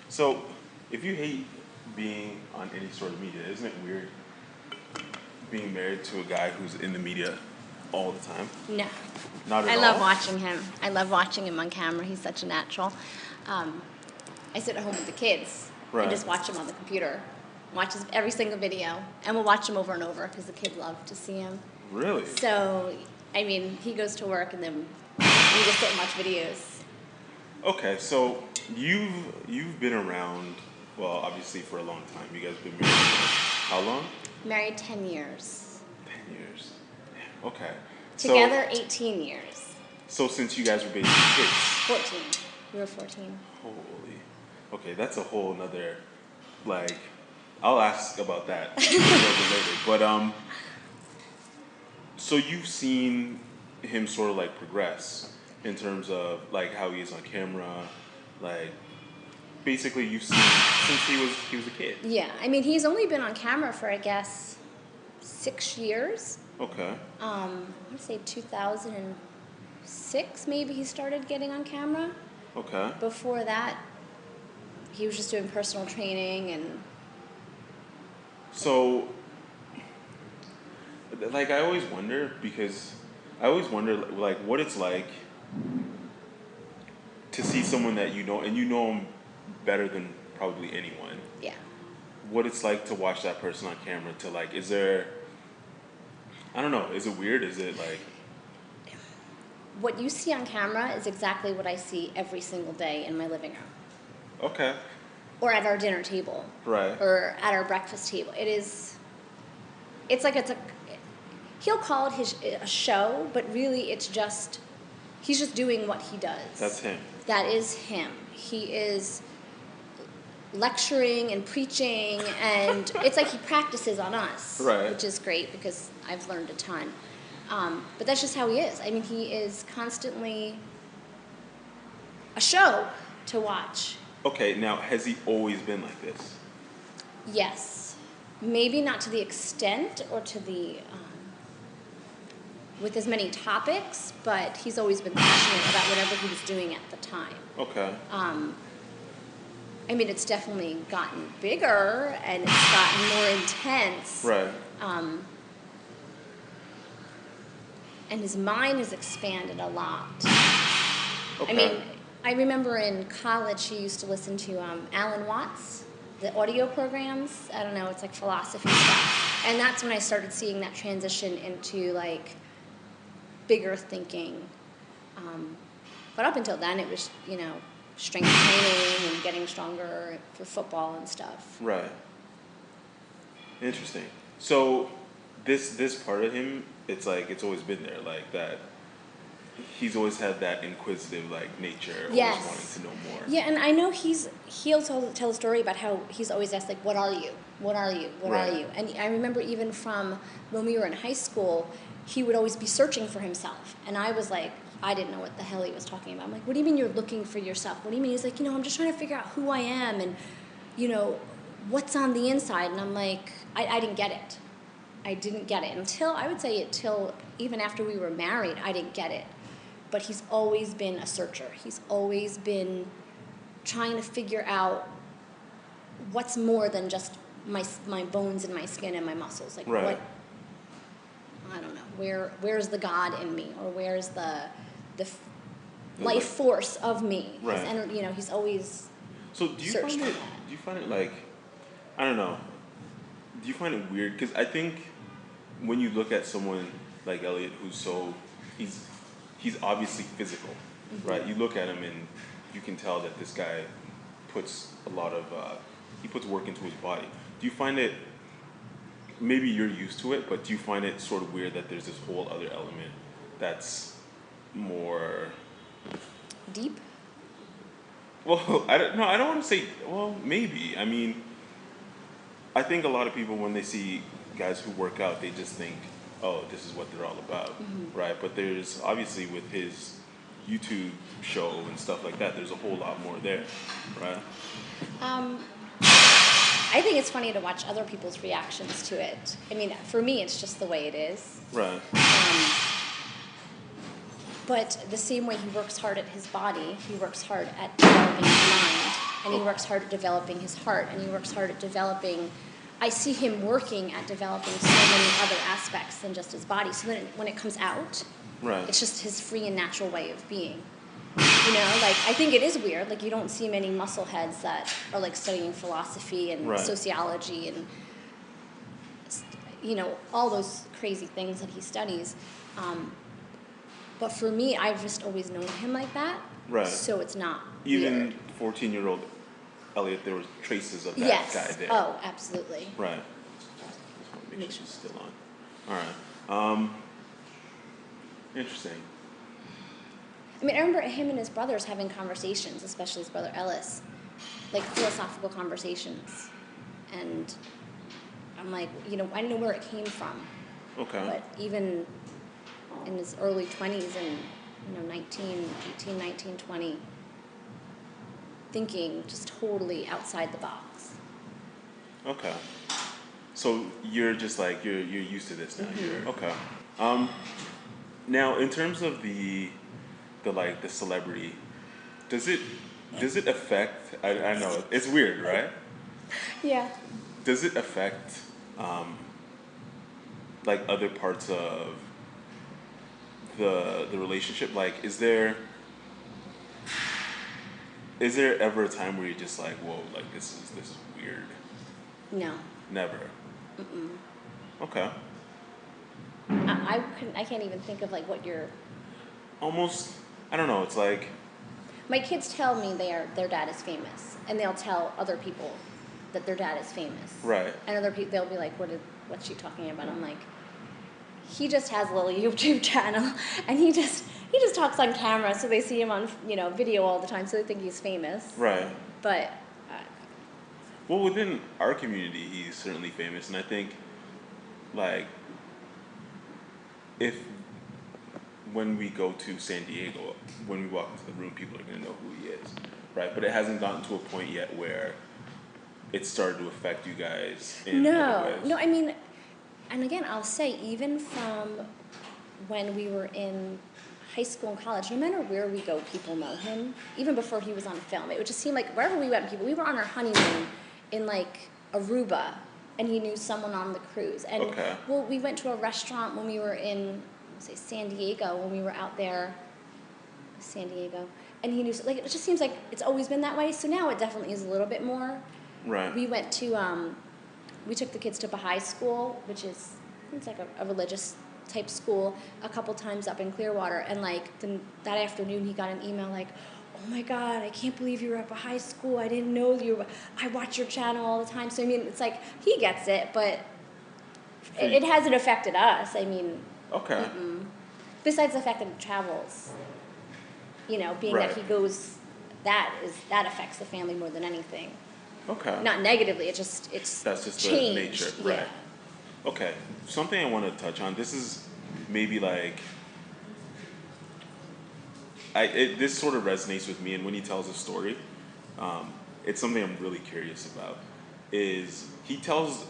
So, if you hate being on any sort of media, isn't it weird being married to a guy who's in the media all the time? No. Not at all? I love watching him. I love watching him on camera. He's such a natural. I sit at home with the kids and just watch him on the computer. Watches every single video. And we'll watch him over and over because the kids love to see him. Really? So, I mean, he goes to work and then we just sit and watch videos. Okay, so you've been around, well, obviously for a long time. You guys been married for how long? Married 10 years. 10 years. Okay. Together, 18 years. So since you guys were basically kids? 14. We were 14. Holy. Okay, that's a whole nother, like, I'll ask about that a little bit later. But, so you've seen him sort of like progress in terms of like how he is on camera, like basically you've seen since he was a kid. Yeah, I mean he's only been on camera for I guess 6 years. Okay. I want to say 2006 maybe he started getting on camera. Okay. Before that, he was just doing personal training and. So, like I always wonder like what it's like to see someone that you know and you know him better than probably anyone. Yeah. What it's like to watch that person on camera to like, is there, I don't know, is it weird? Is it like? What you see on camera is exactly what I see every single day in my living room. Okay. Or at our dinner table. Right. Or at our breakfast table. He'll call it a show, but really he's just doing what he does. That's him. That is him. He is lecturing and preaching, and it's like he practices on us, right. Which is great because I've learned a ton. But that's just how he is. I mean, he is constantly a show to watch. Okay, now has he always been like this? Yes. Maybe not to the extent or to the with as many topics, but he's always been passionate about whatever he was doing at the time. Okay. I mean, it's definitely gotten bigger and it's gotten more intense. Right. And his mind has expanded a lot. Okay. I mean, I remember in college he used to listen to Alan Watts, the audio programs. I don't know, it's like philosophy stuff. And that's when I started seeing that transition into like bigger thinking. But up until then it was, strength training and getting stronger for football and stuff. Right. Interesting. So this part of him, it's like it's always been there, like that. He's always had that inquisitive like nature, yes. Always wanting to know more. Yeah, and I know he'll tell a story about how he's always asked like, "What are you? What are you? What right. are you?" And I remember even from when we were in high school, he would always be searching for himself, and I was like, I didn't know what the hell he was talking about. I'm like, "What do you mean you're looking for yourself? What do you mean?" He's like, "I'm just trying to figure out who I am and what's on the inside." And I'm like, I didn't get it. I didn't get it until even after we were married. I didn't get it. But he's always been a searcher. He's always been trying to figure out what's more than just my bones and my skin and my muscles. Like right. what? I don't know. Where's the God in me, or where's the life force of me? Right. He's always. So do you find it like, I don't know. Do you find it weird? Because I think when you look at someone like Elliott, he's obviously physical, mm-hmm. right? You look at him and you can tell that this guy puts a lot of, he puts work into his body. Do you find it, maybe you're used to it, but do you find it sort of weird that there's this whole other element that's more... deep? Well, I don't want to say, well, maybe. I mean, I think a lot of people, when they see guys who work out, they just think, oh, this is what they're all about, mm-hmm. right? But there's, obviously, with his YouTube show and stuff like that, there's a whole lot more there, right? I think it's funny to watch other people's reactions to it. I mean, for me, it's just the way it is. Right. But the same way he works hard at his body, he works hard at developing his mind. and he works hard at developing his heart, and he works hard at developing. I see him working at developing so many other aspects than just his body. So then when it comes out, Right. it's just his free and natural way of being. You know, like, I think it is weird. Like, you don't see many muscle heads that are, like, studying philosophy and Right. sociology and, you know, all those crazy things that he studies. But for me, I've just always known him like that. Right. So it's not Even weird. 14-year-old Elliott, there was traces of that Yes. guy there. Oh, absolutely. Right. Just want to make sure she's still on. All right. Interesting. I mean, I remember him and his brothers having conversations, especially his brother Ellis, like philosophical conversations. And I'm like, you know, I didn't know where it came from. Okay. But even in his early 20s and, you know, 18, 19, 20, thinking just totally outside the box. Okay. So you're just like, you're used to this now. Mm-hmm. Okay. Now, in terms of the celebrity, does it affect, I know, it's weird, right? Yeah. Does it affect, like, other parts of the relationship? Like, is there ever a time where you're just like, whoa, like, this is weird? No. Never. Mm-mm. Okay. I can't even think of, like, what you're... Almost, I don't know, it's like... My kids tell me their dad is famous, and they'll tell other people that their dad is famous. Right. And other people, they'll be like, what's she talking about? I'm like, he just has a little YouTube channel, and he just talks on camera, so they see him on, you know, video all the time, so they think he's famous. Right. But... Well, within our community, he's certainly famous, and I think, like, when we go to San Diego, when we walk into the room, people are going to know who he is, right? But it hasn't gotten to a point yet where it started to affect you guys in other ways. No, I mean, and again, I'll say, even from when we were in high school and college, no matter where we go, people know him. Even before he was on film, it would just seem like wherever we went, we were on our honeymoon in, like, Aruba, and he knew someone on the cruise. And Okay. well, we went to a restaurant when we were in, say, San Diego, when we were out there, San Diego, and he knew, like, it just seems like it's always been that way. So now it definitely is a little bit more. Right. We went to, we took the kids to Baha'i school, which is, it's like a religious type school, a couple times up in Clearwater, and, like, that afternoon he got an email like, oh my God, I can't believe you were at Baha'i school. I didn't know you. I watch your channel all the time. So, I mean, it's like, he gets it, but it hasn't affected us. I mean, Okay. besides the fact that he travels, you know, being Right. that he goes, that affects the family more than anything. Okay. Not negatively, it's That's just change. the nature, Yeah. right? Okay. Something I want to touch on. This is maybe like this sort of resonates with me, and when he tells a story, it's something I'm really curious about. Is he talks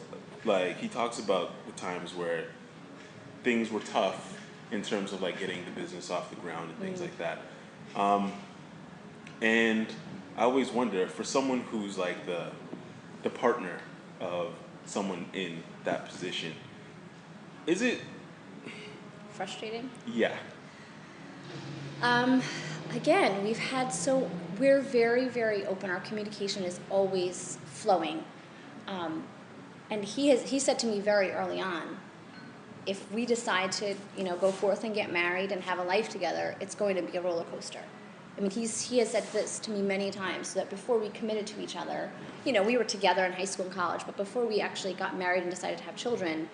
about the times where things were tough in terms of, like, getting the business off the ground and things like that. And I always wonder, for someone who's like the partner of someone in that position, is it Frustrating? Yeah. Again, we're very, very open. Our communication is always flowing. And he said to me very early on, if we decide to, you know, go forth and get married and have a life together, it's going to be a roller coaster. I mean, he has said this to me many times, so that before we committed to each other, you know, we were together in high school and college, but before we actually got married and decided to have children,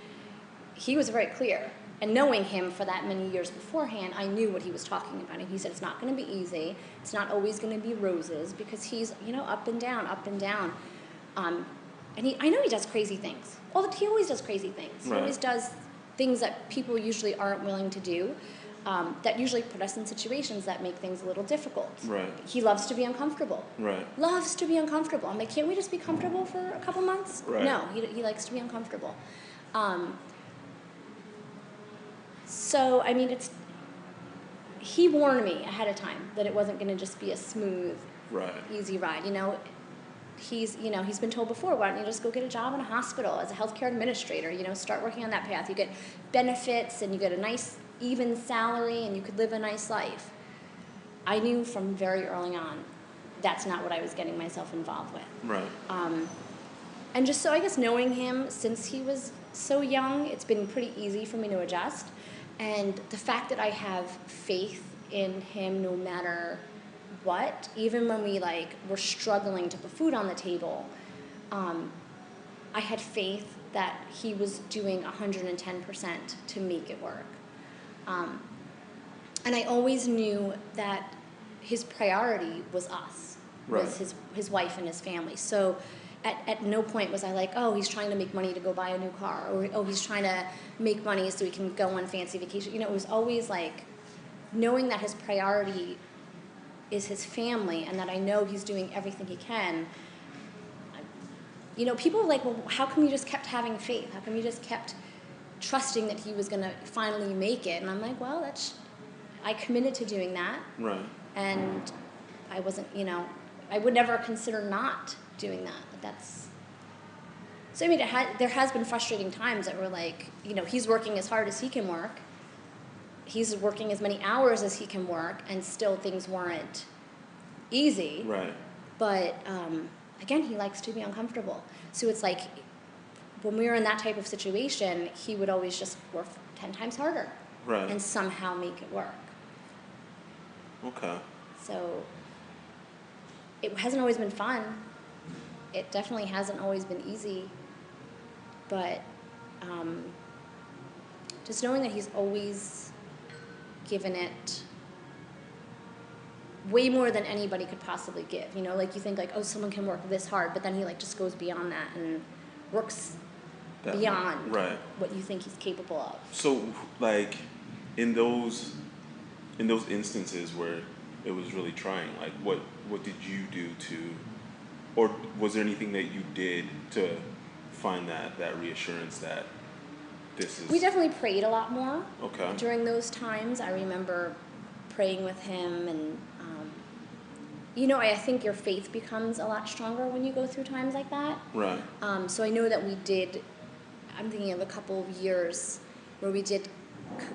he was very clear. And knowing him for that many years beforehand, I knew what he was talking about. And he said, it's not going to be easy. It's not always going to be roses, because he's, you know, up and down, up and down. And I know he does crazy things. He always does crazy things. Right. He always does things that people usually aren't willing to do, that usually put us in situations that make things a little difficult. Right. He loves to be uncomfortable. Right. Loves to be uncomfortable. I'm like, can't we just be comfortable for a couple months? Right. No, he likes to be uncomfortable. So, I mean, he warned me ahead of time that it wasn't going to just be a smooth, Right. easy ride. You know, he's been told before, why don't you just go get a job in a hospital as a healthcare administrator, start working on that path. You get benefits and you get a nice even salary and you could live a nice life. I knew from very early on that's not what I was getting myself involved with. Right. And just so I guess knowing him since he was so young, it's been pretty easy for me to adjust. And the fact that I have faith in him no matter what, even when we were struggling to put food on the table, I had faith that he was doing 110% to make it work. And I always knew that his priority was us, right. was his wife and his family. So at no point was I like, oh, he's trying to make money to go buy a new car, or oh, he's trying to make money so he can go on fancy vacation. It was always knowing that his priority is his family and that I know he's doing everything he can. People are like, well, how come you just kept having faith? How come you just kept trusting that he was going to finally make it? And I'm like, well, I committed to doing that. Right. And I wasn't, I would never consider not doing that. So I mean, there has been frustrating times that we're he's working as hard as he can work. He's working as many hours as he can work, and still things weren't easy. Right. But again, he likes to be uncomfortable. So it's when we were in that type of situation, he would always just work 10 times harder. Right. And somehow make it work. Okay. So it hasn't always been fun. It definitely hasn't always been easy. But just knowing that he's always given it way more than anybody could possibly give. You think oh, someone can work this hard, but then he just goes beyond that and works beyond right. what you think he's capable of. So in those instances where it was really trying, what did you do to, or was there anything that you did to find that reassurance that this is... We definitely prayed a lot more. Okay. During those times. I remember praying with him, and I think your faith becomes a lot stronger when you go through times like that. Right. So I know that we did, I'm thinking of a couple of years where we did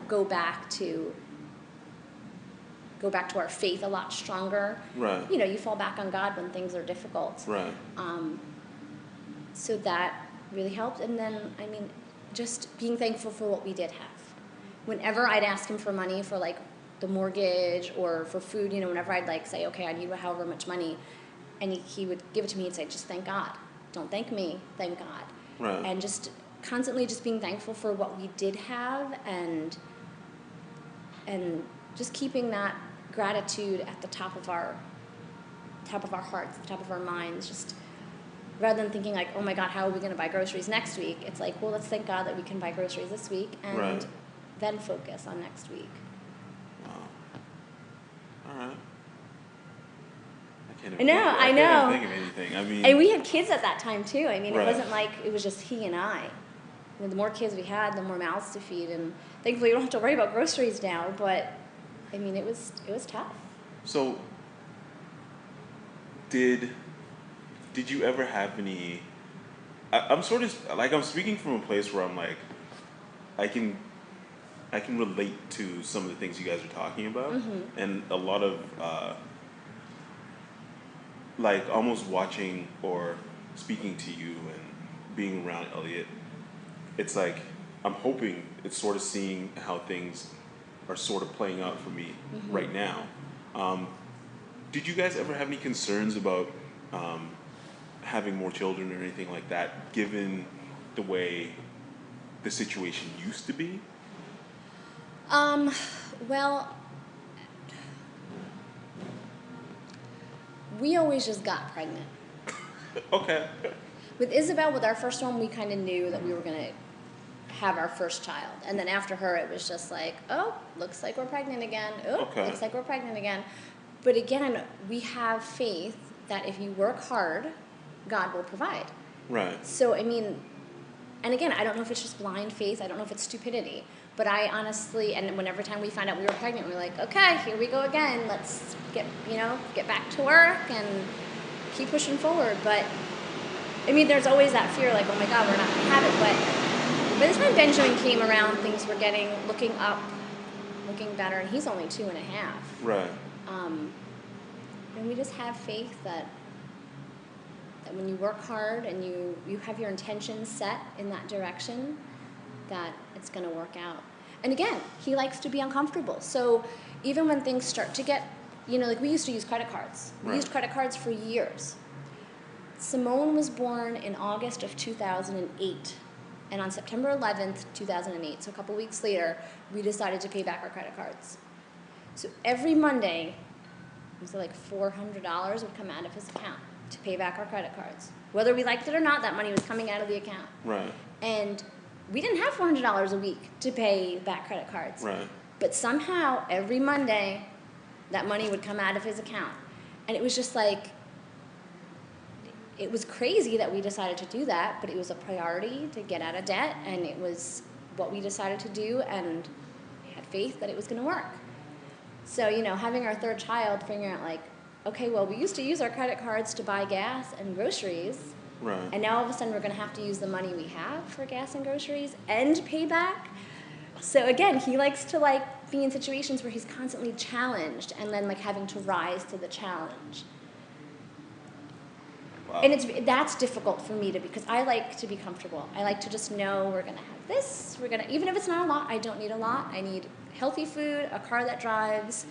go back to our faith a lot stronger. Right. You fall back on God when things are difficult. Right. So that really helped. And then, just being thankful for what we did have. Whenever I'd ask him for money for the mortgage or for food, whenever I'd say, okay, I need however much money, and he would give it to me and say, just thank God. Don't thank me, thank God. Right. And just constantly just being thankful for what we did have, and just keeping that gratitude at the top of our hearts, the top of our minds, just rather than thinking oh my God, how are we going to buy groceries next week? It's well, let's thank God that we can buy groceries this week, and right. then focus on next week. Wow. All right. I know. Can't even think of anything. And we had kids at that time too. It right. wasn't it was just he and I. The more kids we had, the more mouths to feed, and thankfully we don't have to worry about groceries now. But it was tough. So, did you ever have any? I'm sort of I'm speaking from a place where I'm I can relate to some of the things you guys are talking about, mm-hmm. and a lot of almost watching or speaking to you and being around Elliott. It's I'm hoping it's sort of seeing how things are sort of playing out for me mm-hmm. right now. Did you guys ever have any concerns about having more children or anything like that, given the way the situation used to be? Well, we always just got pregnant. Okay. With Isabel, with our first one, we kind of knew that we were going to have our first child. And then after her, it was just oh, looks like we're pregnant again. Oh, okay. Looks like we're pregnant again. But again, we have faith that if you work hard, God will provide. Right. So, and again, I don't know if it's just blind faith. I don't know if it's stupidity. But I honestly, and every time we found out we were pregnant, we were okay, here we go again. Let's get back to work and keep pushing forward. But I mean, there's always that fear, like, oh my God, we're not going to have it. But by the time Benjamin came around, things were looking up, looking better, and he's only 2.5. Right. And we just have faith that when you work hard and you have your intentions set in that direction, that it's going to work out. And again, he likes to be uncomfortable. So even when things start to get, like we used to use credit cards. We used credit cards for years. Simone was born in August of 2008. And on September 11th, 2008, so a couple weeks later, we decided to pay back our credit cards. So every Monday, it was like $400 would come out of his account to pay back our credit cards. Whether we liked it or not, that money was coming out of the account. Right. And we didn't have $400 a week to pay back credit cards. Right. But somehow, every Monday, that money would come out of his account. And it was just like, it was crazy that we decided to do that, but it was a priority to get out of debt, and it was what we decided to do, and we had faith that it was going to work. So, having our third child, figuring out like, okay, well, we used to use our credit cards to buy gas and groceries, right. And now all of a sudden we're going to have to use the money we have for gas and groceries and pay back. So again, he likes to be in situations where he's constantly challenged and then having to rise to the challenge. Wow. And that's difficult for me because I like to be comfortable. I like to just know we're going to have this. Even if it's not a lot, I don't need a lot. I need healthy food, a car that drives,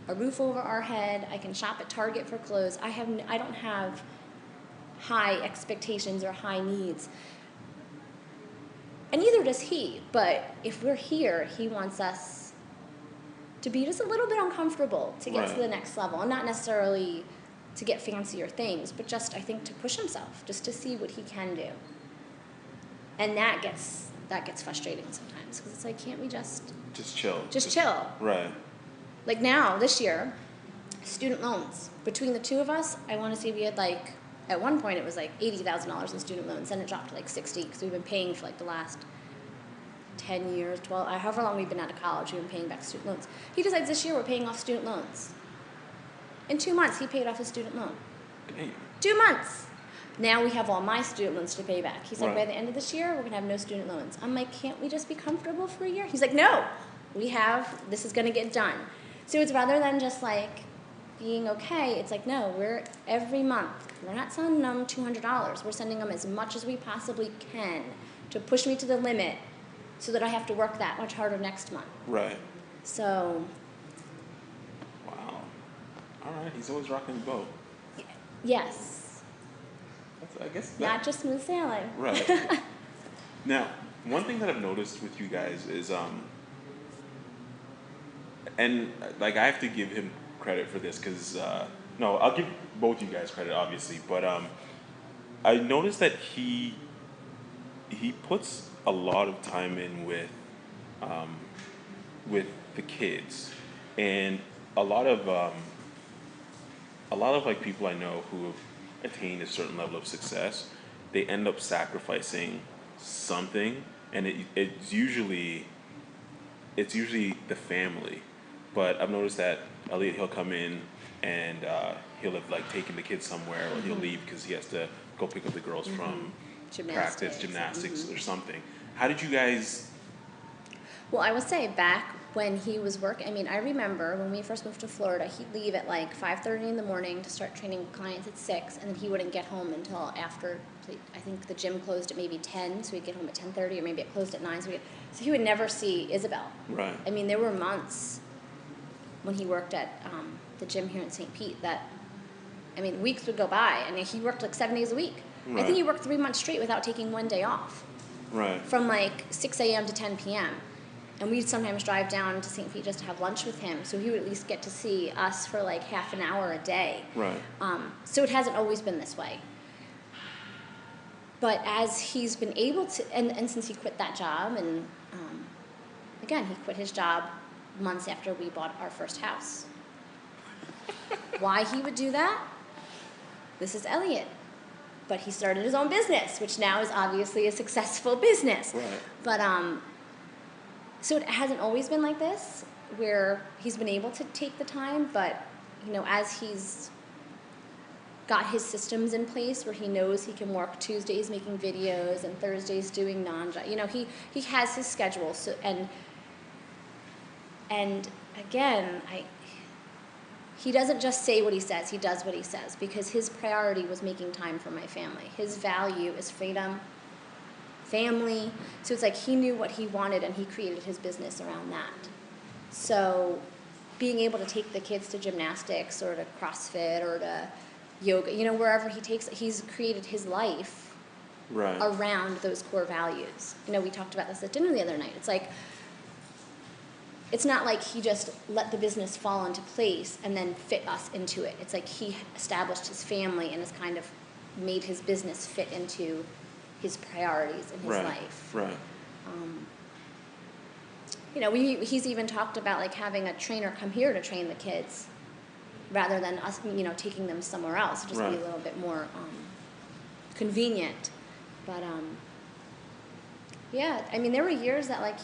a roof over our head. I can shop at Target for clothes. I don't have high expectations or high needs. And neither does he. But if we're here, he wants us to be just a little bit uncomfortable to get to the next level. And not necessarily to get fancier things, but just, I think, to push himself, just to see what he can do. And that gets frustrating sometimes, because it's like, can't we just chill? Just chill. Right. Like now, this year, student loans. Between the two of us, I want to say we had at one point it was $80,000 in student loans, then it dropped to 60, because we've been paying for the last 10 years, 12, however long we've been out of college, we've been paying back student loans. He decides this year we're paying off student loans. In 2 months, he paid off his student loan. Hey. 2 months. Now we have all my student loans to pay back. He's like, by the end of this year, we're going to have no student loans. I'm like, can't we just be comfortable for a year? He's like, no, this is going to get done. So it's rather than just being okay, it's like, no, every month, we're not sending them $200. We're sending them as much as we possibly can to push me to the limit so that I have to work that much harder next month. Right. So. Wow. All right. He's always rocking the boat. Yes. I guess not just smooth sailing. Right. Now, one thing that I've noticed with you guys is, and I have to give him credit for this because, no, I'll give both you guys credit, obviously, but I noticed that he puts a lot of time in with the kids, and a lot of people I know who have attained a certain level of success, they end up sacrificing something, and it's usually the family. But I've noticed that Elliott, he'll come in and he'll have taken the kids somewhere, or he'll leave because he has to go pick up the girls from gymnastics or something. How did you guys? Well, I would say back when he was working, I remember when we first moved to Florida, he'd leave at 5:30 in the morning to start training clients at 6, and then he wouldn't get home until after, I think the gym closed at maybe 10, so he'd get home at 10:30, or maybe it closed at 9, so he would never see Isabel. Right. There were months when he worked at the gym here in St. Pete that, weeks would go by, and he worked 7 days a week. Right. I think he worked 3 months straight without taking one day off. Right. From 6 a.m. to 10 p.m. And we'd sometimes drive down to St. Pete just to have lunch with him, so he would at least get to see us for half an hour a day. Right. So it hasn't always been this way. But as he's been able to, and since he quit that job, and again, he quit his job months after we bought our first house. Why he would do that? This is Elliott. But he started his own business, which now is obviously a successful business. Right. But so it hasn't always been like this, where he's been able to take the time, but as he's got his systems in place where he knows he can work Tuesdays making videos and Thursdays doing he has his schedule. So and again, he doesn't just say what he says, he does what he says, because his priority was making time for my family. His value is freedom, family. So it's like he knew what he wanted and he created his business around that. So being able to take the kids to gymnastics or to CrossFit or to yoga, wherever he's created his life around those core values. We talked about this at dinner the other night. It's not like he just let the business fall into place and then fit us into it. It's like he established his family and has kind of made his business fit into his priorities in his life. Right. He's even talked about like having a trainer come here to train the kids rather than us, taking them somewhere else. Just be a little bit more convenient. But there were years that like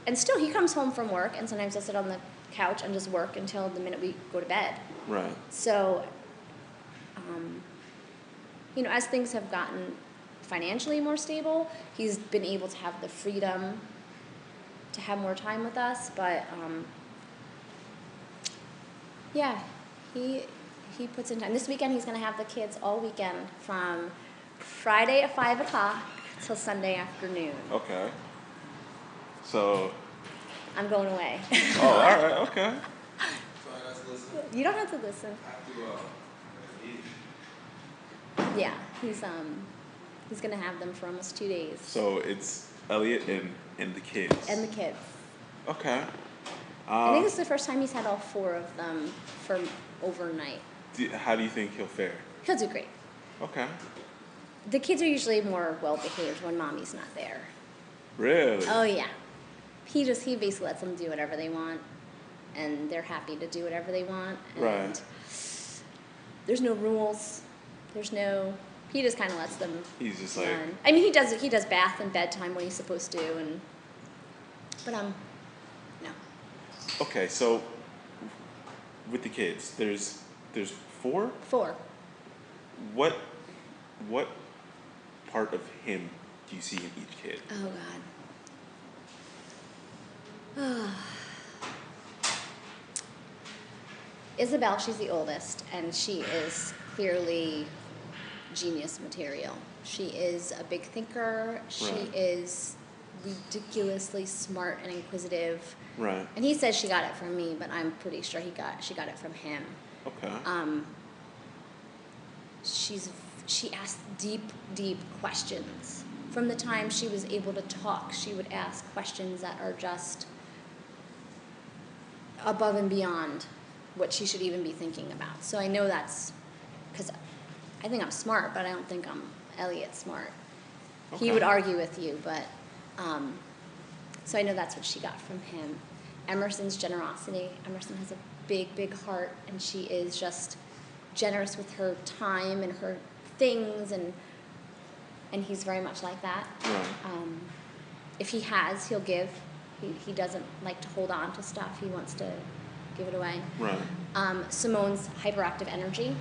and still he comes home from work and sometimes he'll sit on the couch and just work until the minute we go to bed. Right. So, as things have gotten financially more stable, he's been able to have the freedom to have more time with us. But, he puts in time. This weekend he's going to have the kids all weekend from Friday at 5 o'clock till Sunday afternoon. Okay. So. I'm going away. Oh, all right. Okay. So I got to listen? You don't have to listen. I have to eat. Yeah, he's going to have them for almost 2 days. So it's Elliott and the kids. And the kids. Okay. I think this is the first time he's had all 4 of them for overnight. How do you think he'll fare? He'll do great. Okay. The kids are usually more well-behaved when mommy's not there. Really? Oh, yeah. He basically lets them do whatever they want, and they're happy to do whatever they want. And there's no rules. He just kind of lets them He's just run. like... he does bath and bedtime when he's supposed to, but no. Okay, so with the kids, there's 4? 4. What part of him do you see in each kid? Oh, God. Isabel, she's the oldest, and she is clearly genius material. She is a big thinker. She is ridiculously smart and inquisitive. Right. And he says she got it from me, but I'm pretty sure she got it from him. Okay. She asked deep questions. From the time she was able to talk, she would ask questions that are just above and beyond what she should even be thinking about. So I know that's because I think I'm smart, but I don't think I'm Elliott smart. Okay. He would argue with you, but so I know that's what she got from him. Emerson's generosity. Emerson has a big heart, and she is just generous with her time and her things, and he's very much like that. Right. If he has, he'll give. He doesn't like to hold on to stuff. He wants to give it away. Right. Simone's hyperactive energy.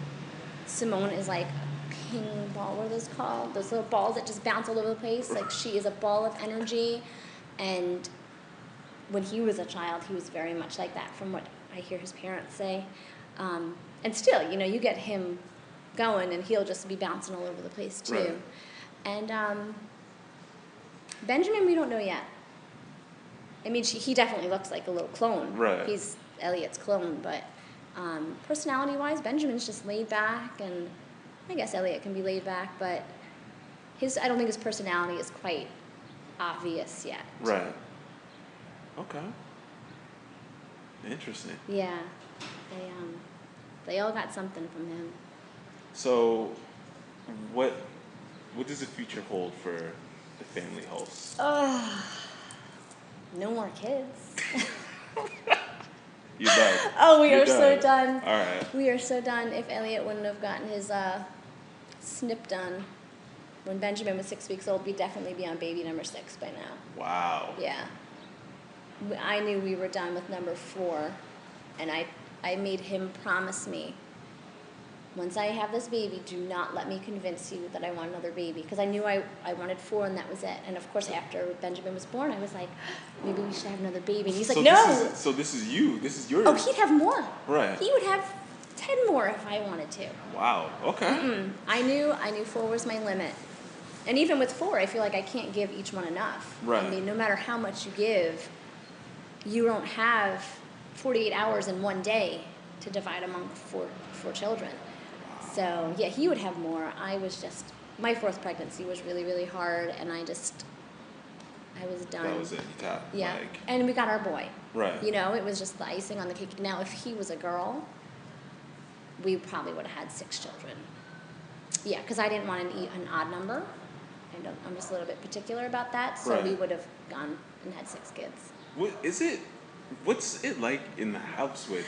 Simone is like a ping ball. What are those called? Those little balls that just bounce all over the place. Like, she is a ball of energy. And when he was a child, he was very much like that, from what I hear his parents say. And still, you get him going, and he'll just be bouncing all over the place too. Right. And Benjamin, we don't know yet. I mean, he definitely looks like a little clone. Right. He's Elliott's clone, but personality-wise, Benjamin's just laid back, and I guess Elliott can be laid back, but I don't think his personality is quite obvious yet. Right. Okay. Interesting. Yeah. They all got something from him. So, what does the future hold for the family Hulse? No more kids. You're done. Oh, we You're are so done. All right. We are so done. If Elliott wouldn't have gotten his snip done when Benjamin was 6 weeks old, we'd definitely be on baby number 6 by now. Wow. Yeah. I knew we were done with number 4, and I made him promise me once I have this baby, do not let me convince you that I want another baby. Because I knew I wanted 4 and that was it. And of course, after Benjamin was born, I was like, maybe we should have another baby. And he's like, no. So this is you. This is yours. Oh, he'd have more. Right. He would have 10 more if I wanted to. Wow. Okay. I knew 4 was my limit. And even with 4, I feel like I can't give each one enough. Right. I mean, no matter how much you give, you don't have 48 hours in one day to divide among four children. So, yeah, he would have more. I was just, my 4th pregnancy was really, really hard, and I was done. That was it. You tapped. Yeah. Like, and we got our boy. right. You know, it was just the icing on the cake. Now, if he was a girl, we probably would have had 6 children. Yeah, because I didn't want an odd number. I'm just a little bit particular about that, so Right. we would have gone and had 6 kids. What's it like in the house with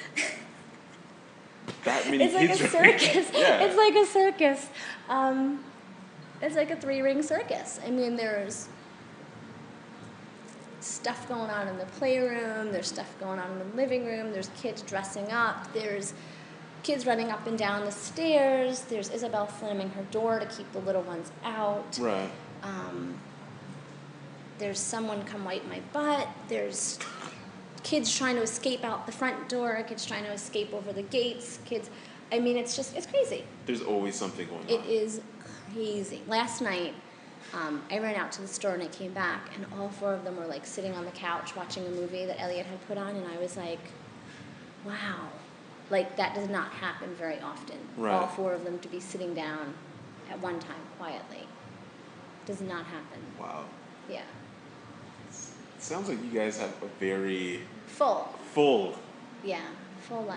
that many It's like kids? a circus. Yeah. It's like a circus. It's like a 3-ring circus. I mean, there's stuff going on in the playroom. There's stuff going on in the living room. There's kids dressing up. There's kids running up and down the stairs. There's Isabel slamming her door to keep the little ones out. Right. There's someone come wipe my butt. There's kids trying to escape out the front door. Kids trying to escape over the gates. I mean, it's crazy. There's always something going on. It is crazy. Last night, I ran out to the store and I came back, and all 4 of them were like sitting on the couch watching a movie that Elliott had put on, and I was like, wow. Like, that does not happen very often. Right. All 4 of them to be sitting down at one time quietly. Does not happen. Wow. Yeah. It sounds like you guys have a very Full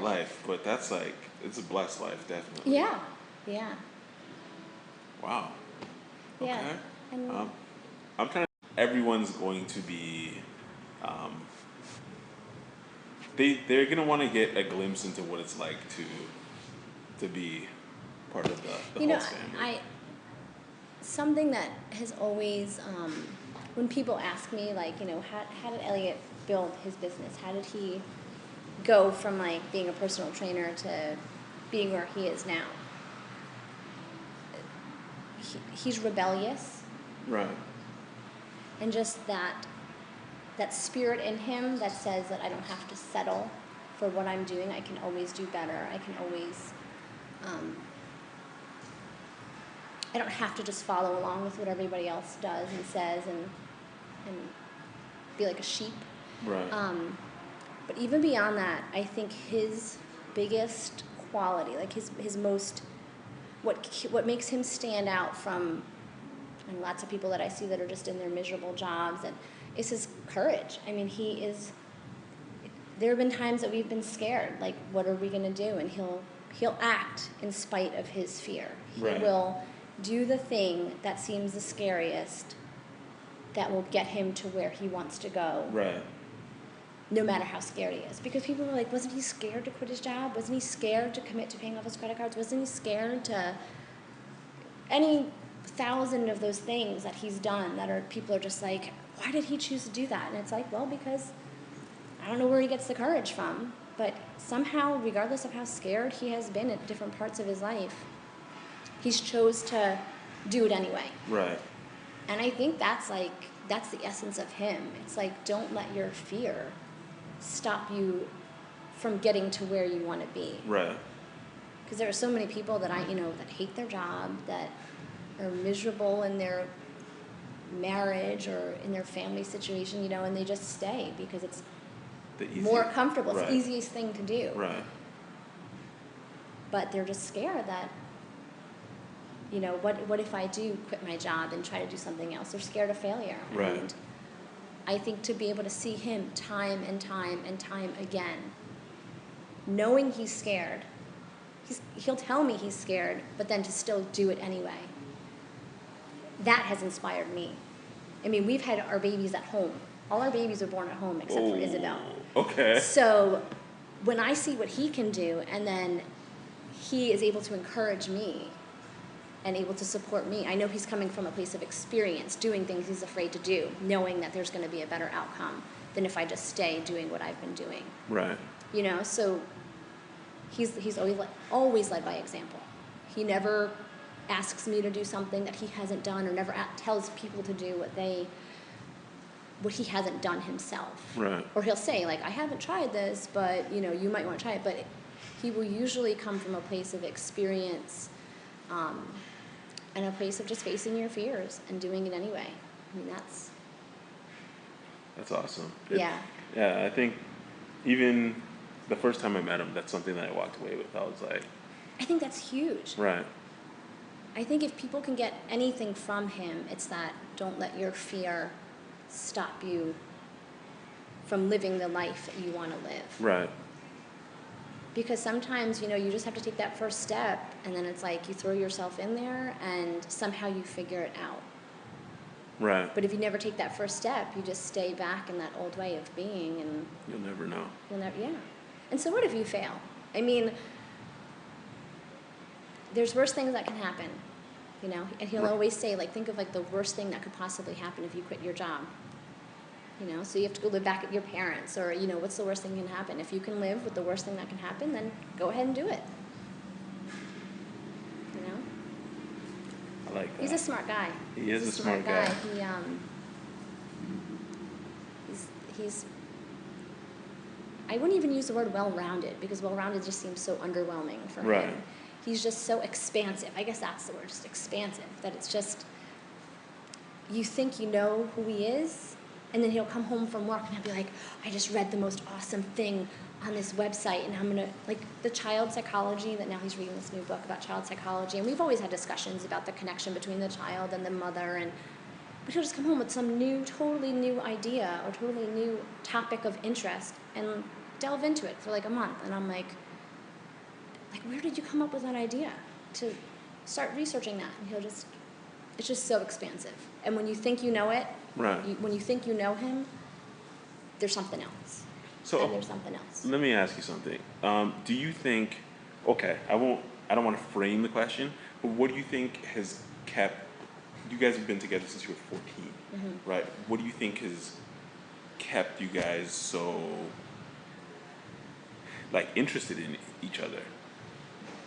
life, but that's like, it's a blessed life, definitely. Yeah. Yeah. Wow. Okay. Yeah. And I'm kind of, everyone's going to be, they're going to want to get a glimpse into what it's like to be part of the Hulse family. Something that has always, when people ask me, like, how did Elliott build his business? How did he go from, like, being a personal trainer to being where he is now? He's rebellious. Right. And just that spirit in him that says that I don't have to settle for what I'm doing. I can always do better. I can always, I don't have to just follow along with what everybody else does and says and be like a sheep. Right. But even beyond that, I think his biggest quality, like his most, what makes him stand out from lots of people that I see that are just in their miserable jobs, and is his courage. I mean, there have been times that we've been scared, like, what are we going to do? And he'll act in spite of his fear. He Right. will do the thing that seems the scariest that will get him to where he wants to go. Right. No matter how scared he is. Because people were like, wasn't he scared to quit his job? Wasn't he scared to commit to paying off his credit cards? Wasn't he scared to any 1,000 of those things that he's done people are just like, why did he choose to do that? And it's like, well, because I don't know where he gets the courage from, but somehow, regardless of how scared he has been at different parts of his life, he's chose to do it anyway. Right. And I think that's the essence of him. It's like, don't let your fear stop you from getting to where you want to be. Right. Because there are so many people that that hate their job, that are miserable in their marriage or in their family situation, and they just stay because it's more comfortable. It's right. the easiest thing to do. Right. But they're just scared that, what if I do quit my job and try to do something else? They're scared of failure. Right. And I think to be able to see him time and time and time again, knowing he's scared, he'll tell me he's scared, but then to still do it anyway. That has inspired me. I mean, we've had our babies at home. All our babies were born at home except for Isabel. Okay. So when I see what he can do, and then he is able to encourage me and able to support me, I know he's coming from a place of experience, doing things he's afraid to do, knowing that there's going to be a better outcome than if I just stay doing what I've been doing. Right. So he's always led by example. He never asks me to do something that he hasn't done, or never tells people to do what he hasn't done himself. Right. Or he'll say, like, I haven't tried this, but, you know, you might want to try it. But he will usually come from a place of experience, and a place of just facing your fears and doing it anyway. I mean, that's awesome. Yeah. Yeah, I think even the first time I met him, that's something that I walked away with. I was like, I think that's huge. right. I think if people can get anything from him, it's that don't let your fear stop you from living the life that you want to live. Right. Because sometimes, you know, you just have to take that first step, and then it's like you throw yourself in there and somehow you figure it out. Right. But if you never take that first step, you just stay back in that old way of being, and You'll never know. yeah. And so what if you fail? I mean, there's worse things that can happen, you know? And he'll Right. always say, like, think of, like, the worst thing that could possibly happen if you quit your job. You know, so you have to go live back at your parents, or, you know, what's the worst thing that can happen? If you can live with the worst thing that can happen, then go ahead and do it. You know? I like that. He's a smart guy. He is a smart guy. He's I wouldn't even use the word well-rounded, because well-rounded just seems so underwhelming for Right. him. He's just so expansive. I guess that's the word, just expansive. That it's just, you think you know who he is, and then he'll come home from work and he'll be like, I just read the most awesome thing on this website, and I'm gonna, like, the child psychology, that now he's reading this new book about child psychology, and we've always had discussions about the connection between the child and the mother, but he'll just come home with some totally new idea or totally new topic of interest and delve into it for like a month, and I'm like, where did you come up with that idea to start researching that? And it's just so expansive. And when you think you know it, Right. when you think you know him, there's something else. So And there's something else. let me ask you something. Do you think? Okay, I don't want to frame the question, but what do you think has kept? You guys have been together since you were 14, Mm-hmm. right? What do you think has kept you guys so like interested in each other?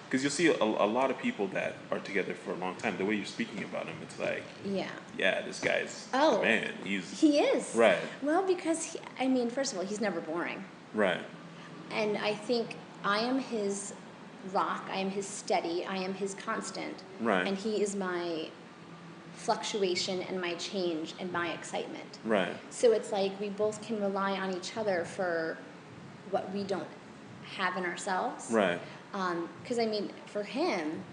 Because you'll see a lot of people that are together for a long time. The way you're speaking about him, it's like, yeah, this guy's the man. He is. Right. Well, because first of all, he's never boring. Right. And I think I am his rock, I am his steady, I am his constant. Right. And he is my fluctuation and my change and my excitement. Right. So it's like we both can rely on each other for what we don't have in ourselves. Right. Because for him,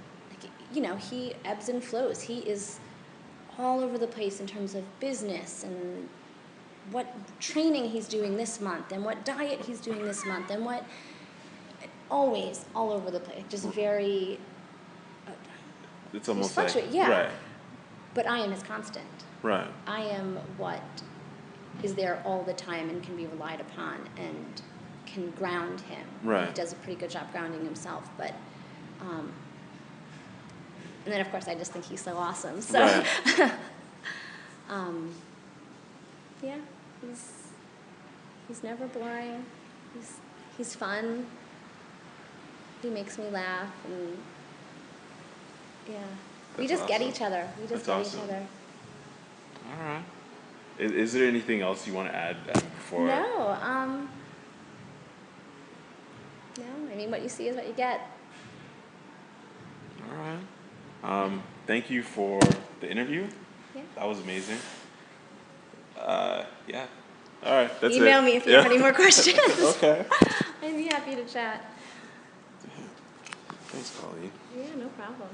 he ebbs and flows. He is all over the place in terms of business and what training he's doing this month and what diet he's doing this month and what, always all over the place. Just very. It's almost fluctuate, like yeah. Right. But I am his constant. Right. I am what is there all the time and can be relied upon and can ground him. Right. He does a pretty good job grounding himself, but and then of course I just think he's so awesome. So Right. yeah, he's never boring. He's fun. He makes me laugh, and yeah. We That's just get awesome. each other. We just That's get awesome. each other. All right. Is there anything else you want to add before? No, what you see is what you get. All right. Thank you for the interview. Yeah. That was amazing. Yeah. All right. That's Email it. me if you have any more questions. Okay. I'd be happy to chat. Thanks, Colleen. Yeah, no problem.